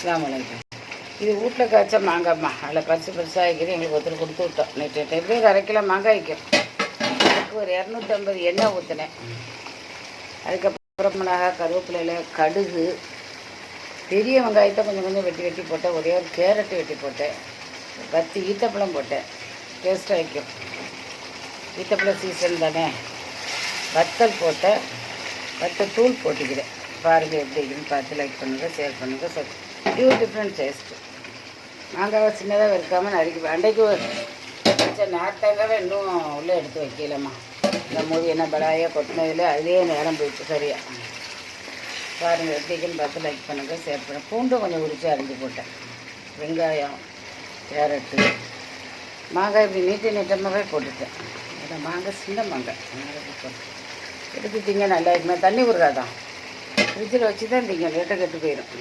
அஸ்ஸலாமு அலைக்கும். இது வீட்டில் காய்ச்ச மாங்காய்மா. அதில் பறிச்சு பெருசாக வைக்கிறேன். எங்களுக்கு ஒருத்தர் கொடுத்து விட்டோம். நேற்று எப்படியும் 1/2 கிலோ மாங்காய் வைக்கும். அதுக்கு ஒரு 250 எண்ணெய் ஊற்றினேன். அதுக்கப்புறம் மிளகாய், கருவேப்பிலையில் கடுகு, பெரிய வெங்காயத்தை கொஞ்சம் கொஞ்சம் வெட்டி வெட்டி போட்டேன். ஒரே ஒரு கேரட்டு வெட்டி போட்டேன். 10 ஈத்தப்பழம் போட்டேன். டேஸ்ட்டாக வைக்கும். ஈத்தப்பழம் சீசன் தானே. வத்தல் போட்டேன். வத்தல் தூள் போட்டுக்கிறேன். பாருங்கள் எப்படி இருக்குன்னு பார்த்து லைக் பண்ணுங்கள், ஷேர் பண்ணுங்கள். இது டிஃப்ரெண்ட் டேஸ்ட்டு. மாங்காவை சின்னதாக வைக்காமல் நறுக்கி அன்றைக்கு வச்ச நாட்டாங்கவே இன்னும் உள்ளே எடுத்து வைக்கலம்மா. இந்த மூவி என்ன படாயாக கொட்டினதில் அதே நேரம் போயிட்டு சரியா. பாருங்கள் எப்படி இருக்குன்னு பார்த்து லைக் பண்ணுங்கள், ஷேர் பண்ணுங்கள். பூண்டும் கொஞ்சம் உரித்து அரிஞ்சு போட்டேன். வெங்காயம், கேரட்டு, மாங்காய் இப்படி நீட்டமாகவே போட்டுட்டேன். இந்த மாங்காய் சின்ன மாங்காய் எடுத்துட்டிங்க நல்லா இருக்குமே. தண்ணி விடுறாதான் ஃப்ரிட்ஜில் வச்சு தான் திங்க லேட்டாக கெட்டு போயிடும்.